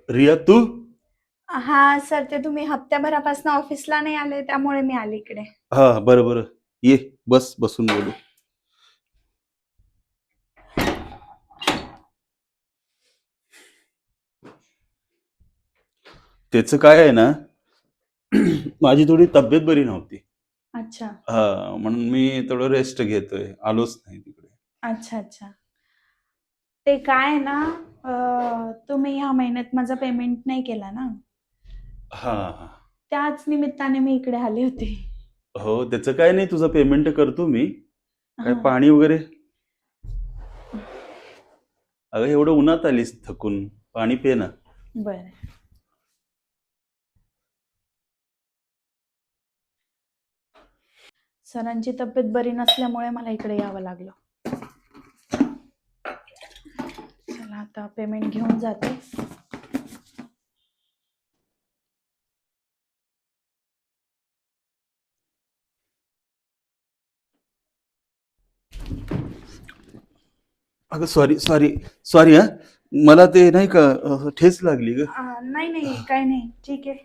रिया तू? हा सर, ते तुम्ही हप्त्याभरापासून ऑफिसला नाही आले त्यामुळे मी आले इकडे. हा बरं बरं, ये बस, बसून बोलू. त्याचं काय आहे ना, माझी थोडी तब्येत बरी नव्हती. अच्छा हा, म्हणून मी थोडं रेस्ट घेतोय, आलोच नाही तिकडे. अच्छा अच्छा. ते काय आहे ना, तुम्ही ह्या महिन्यात माझा पेमेंट नाही केला ना, हा हा. त्याच निमित्ताने मी इकडे आले होते. हो, त्याचं काय नाही, तुझं पेमेंट करतो मी. काय हा पाणी वगैरे? अगं एवढं उन्हात आलीस थकून, पाणी पे ना. बरं. सरांची तब्येत बरी नसल्यामुळे मला इकडे यावं लागलं. चला आता पेमेंट घेऊन जाते. अगं सॉरी सॉरी सॉरी, हा. मला ते नाही का ठेच लागली ग. नाही नाही, काय नाही, ठीक आहे.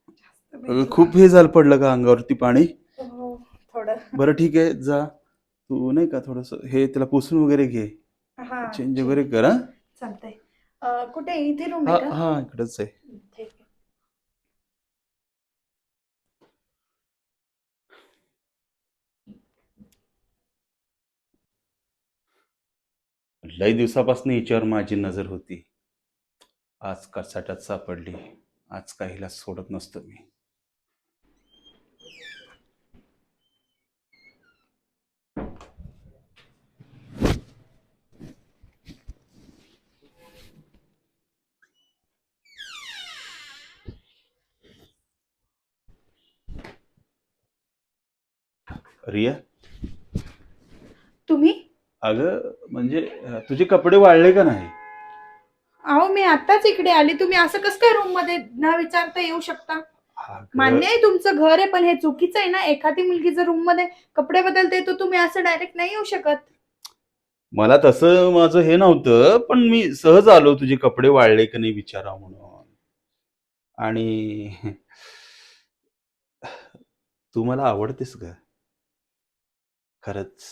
जास्त अगं भेटलं. खूप हे झालं, पडलं का अंगावरती पाणी? हो, थोडं. बरं ठीक आहे, जा तू नाही का थोडस हे त्याला पुसून वगैरे घे, हा चेंज ठीक, वगैरे कर. हा चालतंय. कुठे इथे रूम हा आहे का? हा, इकडंच आहे. ठीक आहे. लई दिवसापासून हिच्यावर माझी नजर होती. आज कचाट्यात सापडली. आज काहीला सोडत नसतो मी. रिया, तुम्ही? अगं म्हणजे तुझे कपडे वाळले का नाही? अहो, मी आताच इकडे आली. तुम्ही असं कसं काय रूम मध्ये न विचारता येऊ शकता? अगं मान्य आहे तुमचं घर आहे, पण हे चुकीचं आहे ना. एखादी मुलगी जर रूम मध्ये कपडे बदलते तर तुम्ही असं डायरेक्ट नाही येऊ शकत. मला तसं माझं हे नव्हतं, पण मी सहज आलो तुझे कपडे वाळले का नाही विचारा म्हणून. आणि तू मला आवडतेस ग, खरंच.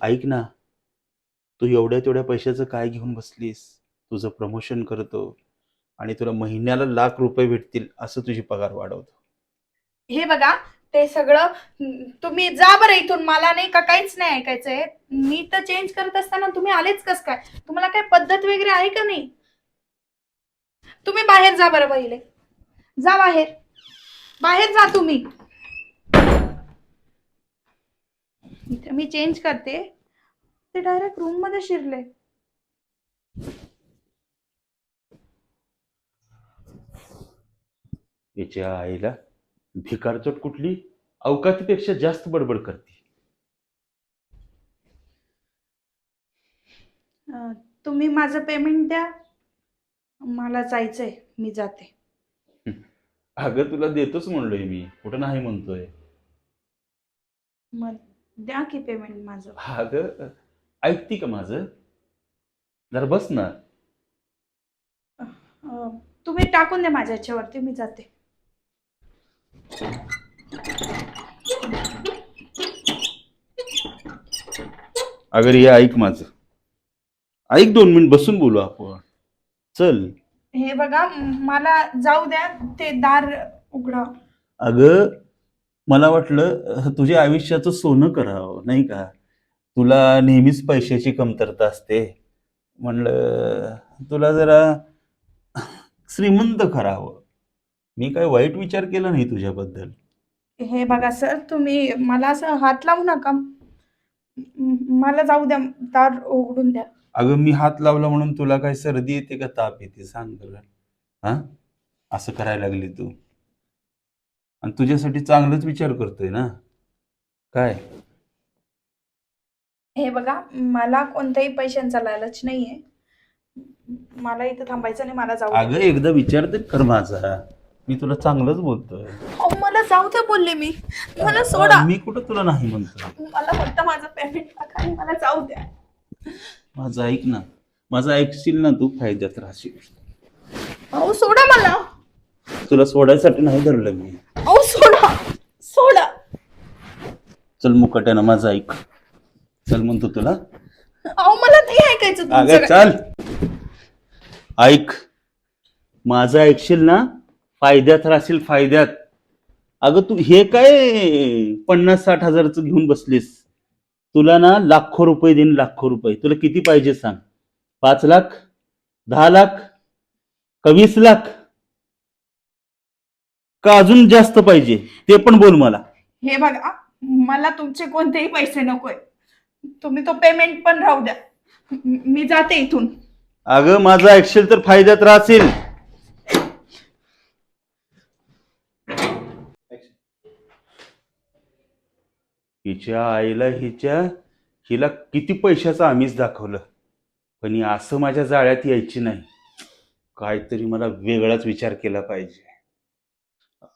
ऐक ना, तू एवढ्या तेवढ्या पैशाचं काय घेऊन बसलीस? तुझं प्रमोशन करतो आणि तुला महिन्याला ₹1,00,000 भेटतील असं तुझी पगार वाढवतो. हे बघा, ते सगळं तुम्ही जा बरं इथून. मला नाही का काहीच नाही ऐकायचंय. मी तर चेंज करत असताना तुम्ही आलेच कस काय? तुम्हाला काय पद्धत वगैरे आहे का नाही? तुम्ही बाहेर जा बरं, पहिले जा बाहेर. बाहेर जा तुम्ही. इथे मी चेंज करते, ते डायरेक्ट रूम मध्ये शिरले. याच्या आईला, भिकारचोट कुठली अवकातीपेक्षा जास्त बडबड करते. तुम्ही माझं पेमेंट द्या, मला जायचंय, मी जाते. अगं तुला देतोच म्हणलोय मी, कुठं नाही म्हणतोय. मग द्या की पेमेंट माझं. अगं ऐकती का माझं? जरा बस ना. तुम्ही टाकून द्या माझ्या ह्याच्यावरती, मी जाते. अगं रिया, ऐक माझं, ऐक, 2 मिनिट बसून बोलू आपण. चल. हे बघा, मला जाऊ द्या, ते दार उघडा. अगं मला वाटलं तुझ्या आयुष्याचं सोनं करावं, नाही का? तुला नेहमीच पैशाची कमतरता असते. म्हणलं तुला जरा श्रीमंत करावं. मी काय वाईट विचार केला नाही तुझ्याबद्दल. हे बघा सर, तुम्ही मला असं हात लावू नका. मला जाऊ द्या, दार उघडून द्या. अगं मी हात लावला म्हणून तुला काय सर्दी येते का ताप येते? सांग बरं. हा, असं करायला लागली तू. आणि तुझ्यासाठी चांगलंच विचार करतोय ना काय? हे बघा, मला कोणत्याही पैशांचा लालच नाहीये. मला इथं थांबायचं नाही, मला जाऊ अगं द्या. एकदा विचार तर कर माझा, मी तुला चांगलंच बोलतोय. अहो, मला जाऊ द्या बोलले मी. मला सोडा. मी कुठं तुला नाही म्हणतोय. मला फक्त माझं पेमेंट टाका आणि मला जाऊ द्या. माझं ऐक ना, माझं ऐकशील ना तू, फायद्यात राहशील. अहो सोडा मला. तुला सोडायसाठी नाही धरलं मी. अहो सोडा. सोडा. चल मुकाट्यानं माझं ऐक. चल म्हणतो तुला. अहो मला नाही ऐकायचं अगं तुमचं. चल ऐक, माझं ऐकशील ना फायद्यात राहशील, फायद्यात. अगं तू हे काय 50-60 हजाराचं घेऊन बसलीस? तुला ना लाखो रुपये देईन, लाखो रुपये. तुला किती पाहिजे सांग? 5 लाख, 10 लाख, का 20 लाख, का अजून जास्त पाहिजे ते पण बोल मला. हे बघा, मला तुमचे कोणतेही पैसे नकोय. तुम्ही तो पेमेंट पण राहू द्या. मी जाते इथून. अगं माझं ऐकशील तर फायद्यात राहशील. हिच्या आईला हिला किती पैशाचं आमिष दाखवलं, पण ही असं माझ्या जाळ्यात यायची नाही. काहीतरी मला वेगळाच विचार केला पाहिजे.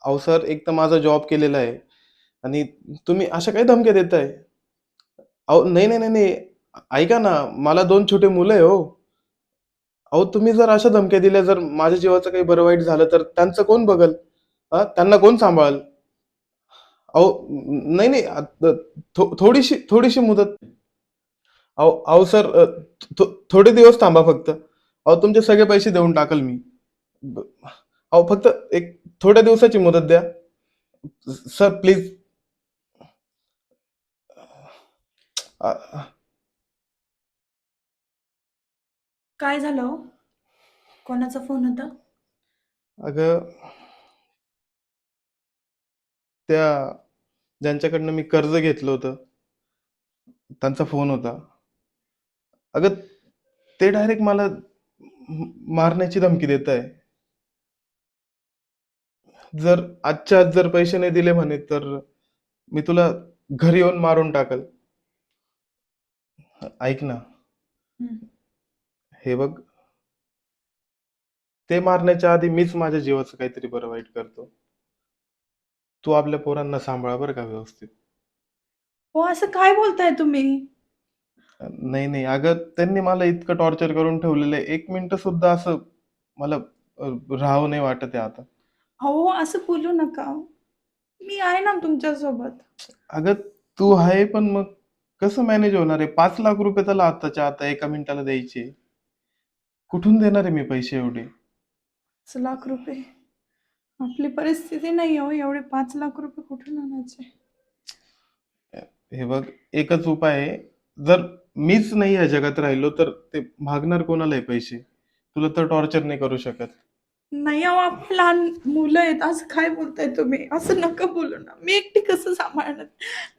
अहो सर, एक तर माझा जॉब केलेला आहे आणि तुम्ही अशा काही धमक्या देताय? अहो नाही नाही नाही नाही, ऐका ना, मला 2 छोटे मुलं आहे हो. अहो तुम्ही जर अशा धमक्या दिल्या, जर माझ्या जीवाचं काही बरं वाईट झालं तर त्यांचं कोण बघल? त्यांना कोण सांभाळल? अहो नाही नाही, थोडीशी थोडीशी मुदत. अहो अहो सर, थोडे दिवस थांबा फक्त. अहो तुमचे सगळे पैसे देऊन टाकल मी. अहो फक्त एक थोड्या दिवसाची मुदत द्या सर, प्लीज. काय झालं हो? कोणाचा फोन होता? अगं, त्या ज्यांच्याकडनं मी कर्ज घेतलं होतं त्यांचा फोन होता. अगं, ते डायरेक्ट मला मारण्याची धमकी देत आहे. जर आजच्या आज जर पैसे नाही दिले म्हणे तर मी तुला घरी येऊन मारून टाकल. ऐक ना, हम्म. हे बघ, ते मारण्याच्या आधी मीच माझ्या जीवाचं काहीतरी बरं वाईट करतो. तू आपल्या पोरांना सांभाळ बरं का व्यवस्थित. हो, असं काय बोलताय तुम्ही? नाही नाही अगं, त्यांनी मला इतकं टॉर्चर करून ठेवलेलं आहे, 1 मिनिट सुद्धा असं मला राहावं नाही वाटत आहे आता. अहो असं बोलू नका. मी आहे ना तुमच्या सोबत. अगं, तू आहे पण मग कसं मॅनेज होणार आहे? 5 लाख रुपये त्याला आताच्या आता 1 मिनिटाला द्यायचे. कुठून देणार आहे मी पैसे एवढे? 5 लाख रुपये? आपली परिस्थिती नाही हो एवढे. 5 लाख रुपये कुठून आणायचे? हे बघ, एकच उपाय आहे. जर मीच नाही या जगात राहिलो तर ते मागणार कोणाला आहे पैसे? तुला तर टॉर्चर नाही करू शकत. नाही अहो, आपण लहान मुलं आहेत. असं काय बोलताय तुम्ही? असं नका बोलू ना. मी एकटी कसं सांभाळणार?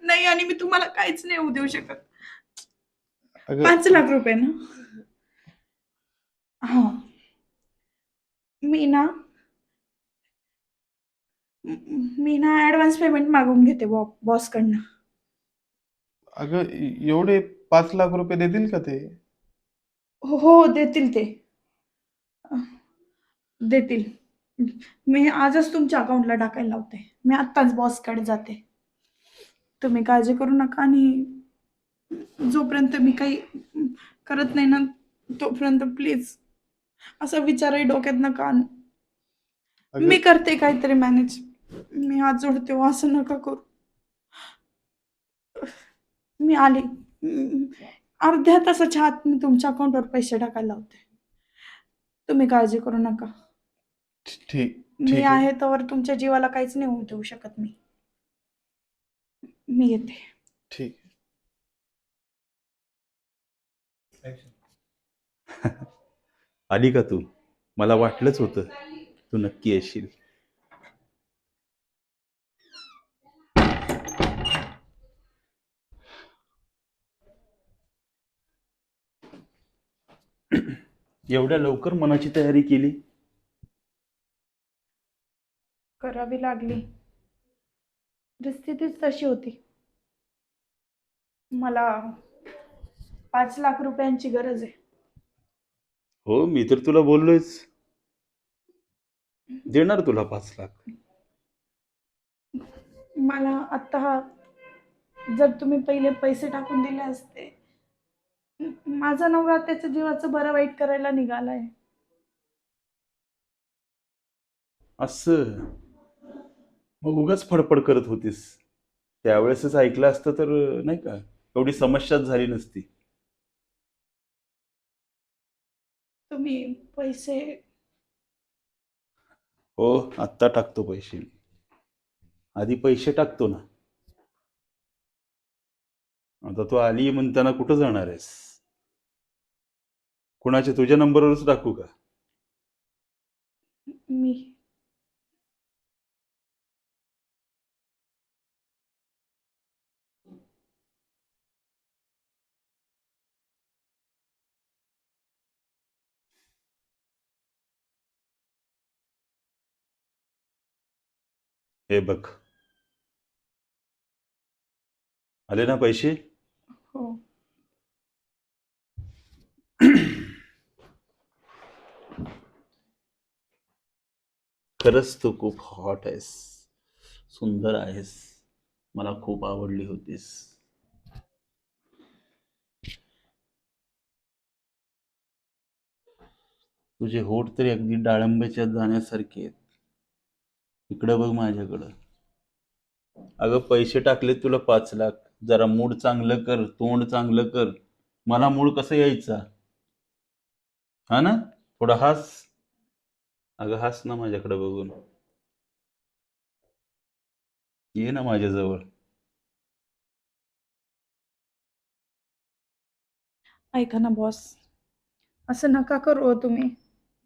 नाही, आणि मी तुम्हाला काहीच नाही होऊ देऊ शकत. अगं 5 लाख रुपये ना? हा. मी ना मी ना ऍडव्हान्स पेमेंट मागून घेते बॉसकडनं. अगं, एवढे 5 लाख रुपये देतील का ते? हो, देतील ते. देतील. मी आजच तुमच्या अकाउंटला टाकायला लावते. मी आत्ताच बॉसकडे जाते. तुम्ही काळजी करू नका. आणि जोपर्यंत मी काही करत नाही ना, तोपर्यंत प्लीज असा विचारही डोक्यात नका आणू. अगं मी करते काहीतरी मॅनेज. मी हात जोडते हो, असं नका करू. मी आले. अर्ध्या तासाच्या आत मी तुमच्या अकाउंटवर पैसे टाकायला लावते. तुम्ही काळजी करू नका. ठीक मी ठीक आहे. आहे तोवर तुमच्या जीवाला काहीच नाही होऊ देऊ शकत मी. मी येते. ठीक. आली का तू? मला वाटलंच होतं तू नक्की येशील. एवढ्या लवकर मनाची तयारी केली? करावी लागली. परिस्थितीच तशी होती. मला 5 लाख रुपयांची गरज आहे. हो, मी तर तुला बोललोयच, देणार तुला 5 लाख. मला आता जर तुम्ही पहिले पैसे टाकून दिले असते माझा नवरा त्याच्या जीवाचं बरं वाईट करायला निघालाय. असं मग उगाच फडफड करत होतीस. त्यावेळेसच ऐकलं असतं तर नाही का एवढी समस्याच झाली नसती. तुम्ही पैसे हो, आत्ता टाकतो पैसे. आधी पैसे टाकतो ना. आता तू आली म्हणताना कुठं जाणार आहेस? कुणाच्या तुझ्या नंबरवरच टाकू का? मी हे बघ, आले ना पैसे? हो. खरंच तू खूप हॉट आहेस, सुंदर आहेस, मला खूप आवडली होतीस. तुझे होठ तरी अगदी डाळिंबाच्या दाण्यासारखे आहेत. इकडं बघ माझ्याकडं. अगं पैसे टाकले तुला 5 लाख. जरा मूड चांगलं कर, तोंड चांगलं कर. मला मूड कसं यायचा? हा ना? थोडं हास. अगं हास ना माझ्याकडे बघून. ये ना माझ्याजवळ. ऐका ना बॉस, असं नका करू हो तुम्ही.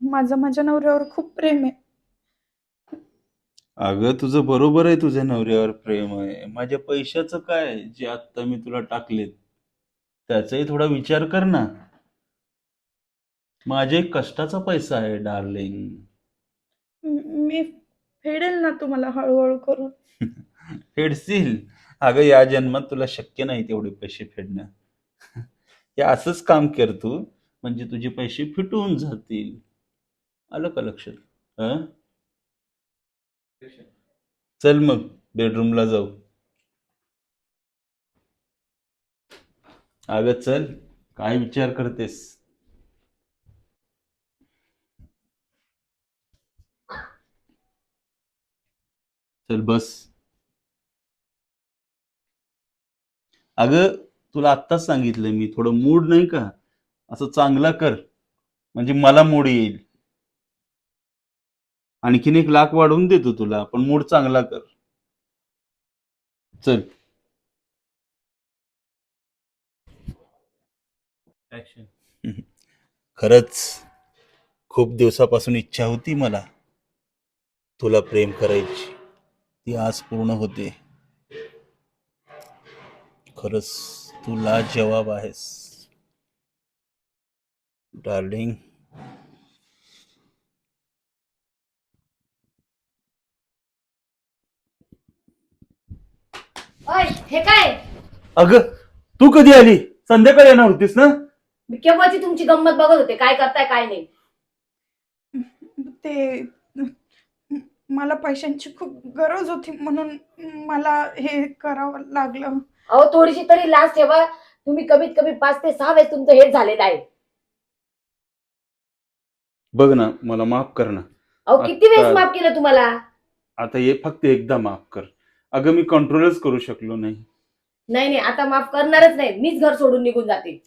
माझं माझ्या नवऱ्यावर खूप प्रेम आहे. अगं तुझं बरोबर आहे, तुझ्या नवऱ्यावर प्रेम आहे. माझ्या पैशाचं काय जे आत्ता मी तुला टाकलेत त्याचाही थोडा विचार कर ना. माझ्या एक कष्टाचा पैसा आहे डार्लिंग. मी फेडेल ना तुम्हाला हळूहळू करून. फेडशील. अगं या जन्मात तुला शक्य नाही तेवढे पैसे फेडणं. हे असंच काम कर तू, म्हणजे तुझे पैसे फिटून जातील. आलं का लक्षात? हं? चल मग बेडरूमला जाऊ. अगं चल, काय विचार करतेस? चल बस. अगं तुला आत्ताच सांगितलं मी, थोडं मूड नाही का असं चांगला कर, म्हणजे मला मूड येईल. आणखीन 1 लाख वाढवून देतो तुला, पण मूड चांगला कर. चल. ऍक्शन. खरंच खूप दिवसापासून इच्छा होती मला तुला प्रेम करायची, ती आज पूर्ण होते. खरंच तू लाजवाब आहेस डार्लिंग. ओय, हे काय? अगं तू कधी आली? संध्याकाळी येणार होतीस ना? मी केव्हाची तुमची गंमत बघत होते, काय करताय काय नाही. ते मला पैशांची खूप गरज होती म्हणून मला हे करावं लागलं. अहो थोडीशी तरी लाज ठेवा. तुम्ही कमीत कमी 5 ते 6 वेळेस तुमचं हेच झालेलं आहे. बघ ना, मला माफ कर ना. अहो किती वेळेस आता माफ केलं तुम्हाला? आता ये, फक्त एकदा माफ कर. अगं मी कंट्रोलच करू शकलो नाही. नाही नाही, आता माफ करणारच नाही. मीच घर सोडून निघून जाते.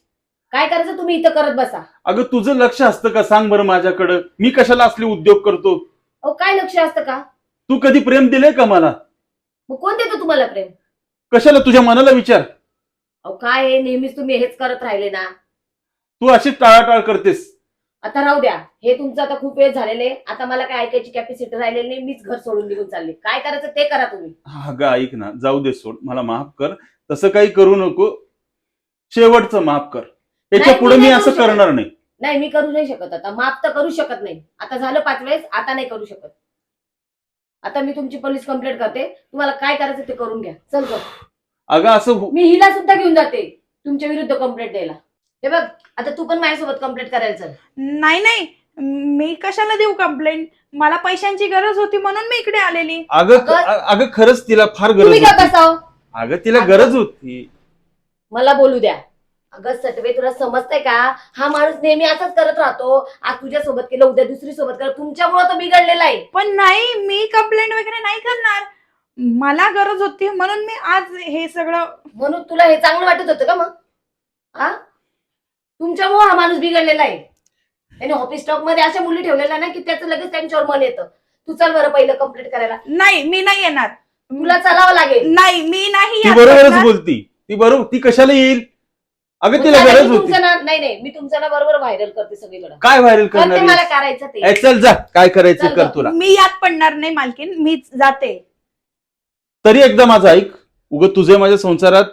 काय करायचं तुम्ही इथं करत बसा. अगं तुझं लक्ष असतं का सांग बरं माझ्याकडं? मी कशाला असले उद्योग करतो? अहो काय लक्ष असतं का? तू कधी प्रेम दिलंय का मला? मग कोण देतो तुम्हाला प्रेम? कशाला? तुझ्या मनाला विचार. अहो काय आहे, नेहमीच तुम्ही हेच करत राहिले ना. तू अशी टाळाटाळ करतेस. आता राहू द्या, हे तुमचं आता खूप वेळ झालेले. आता मला काय ऐकायची कॅपॅसिटी राहिलेली नाही. मीच घर सोडून निघून चालले. काय करायचं ते करा तुम्ही. अगं ऐक ना, जाऊ दे, सोड, मला माफ कर. तसं काही करू नको. शेवटचं माफ कर. याच्या नाही, पुढे मी मी नाही असं करू शकत. करणार नाही. नाही मी करू नाही शकत. आता माफ तर करू शकत नाही. आता झालं 5 वेळेस, आता नाही करू शकत. आता मी तुमची पोलीस कंप्लेंट करते. तुम्हाला काय करायचं ते करून घ्या. चल गं. अगं असं मी हिला सुद्धा घेऊन जाते तुमच्या विरुद्ध कंप्लेंट द्यायला. हे बघ, आता तू पण माझ्यासोबत कंप्लेंट करायला चल. नाही नाही, मी कशाला देऊ कंप्लेंट? मला पैशांची गरज होती म्हणून मी इकडे आलेली. अगं अगं खरंच तिला फार गरज तुम्ही का होती. बसाव? अगं तिला गरज होती. मला बोलू द्या. अगं सटवे, तुला समजतंय का? हा माणूस नेहमी असंच करत राहतो. आज तुझ्या सोबत केलं, उद्या दुसरी सोबत केलं. तुमच्यामुळे तो बिघडलेला आहे. पण नाही, मी कंप्लेंट वगैरे नाही करणार. मला गरज होती म्हणून मी आज हे सगळं. म्हणून तुला हे चांगलं वाटत होतं का मग? हा, तुमच्यामुळे हा माणूस बिघडलेला आहे. त्याने ऑफिस स्टॉक मध्ये अशा मुली ठेवलेल्या ना की त्याचं लगेच त्यांच्यावर मन येतं. तू चल बरं पहिलं कंप्लीट करायला. नाही, मी नाही येणार. तुला चालावं लागेल. नाही, मी नाही ती येत बरोबरच करणार. बोलती. ती बरोबर, ती कशाला येईल? अगं मग तिला चला, गरज मी होती. तुमचं ना नाही, मी तुमचं ना बरोबर व्हायरल करते सगळीकडे. काय व्हायरल करणार करते, मला आहेस? करायचं ते. चल जा, काय करायचं चल कर गं. तुला. मी यात पडणार नाही मालकीन, मीच जाते. तरी एकदा माझं ऐक. उगं तुझे माझ्या संसारात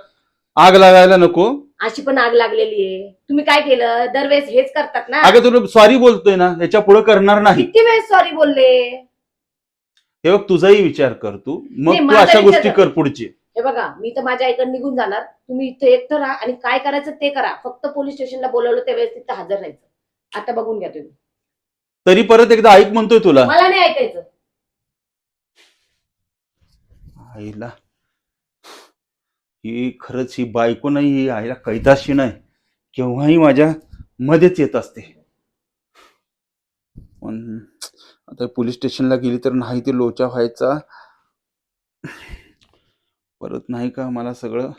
आग लागायला नको. अशी पण आग लागलेली आहे. तुम्ही काय केलं? दरवेळेस हेच करतात ना. अगं तुला सॉरी बोलतोय ना, याच्या पुढे करणार नाही. किती वेळेस सॉरी बोलले. हे बघ, तुझाही विचार कर तू. मग नाही, तू माझा अशा विचार गोष्टी कर. कर पुढची. हे बघा, मी तर माझ्या आईकडे निघून जाणार. तुम्ही इथे एकटं राहा आणि काय करायचं ते करा. फक्त पोलीस स्टेशनला बोलवलं त्यावेळेस तिथं हजर राहायचं. आता बघून घ्या तुम्ही. तरी परत एकदा ऐक म्हणतोय तुला. मला नाही ऐकायचं. आईला ही खरंच, ही बायको नाही, ही आईला कैदाशी नाही. केव्हाही माझ्या मध्येच येत असते. पण आता पोलीस स्टेशनला गेली तर नाही ते लोचा व्हायचा. परत नाही का मला सगळं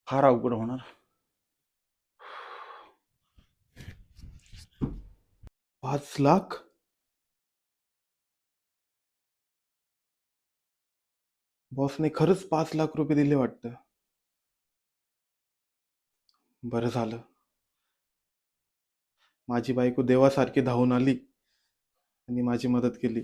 फार अवघड होणार. 5 लाख? बॉसने खरंच 5 लाख रुपये दिले वाटतं. बरं झालं, माझी बायको देवासारखी धावून आली आणि माझी मदत केली.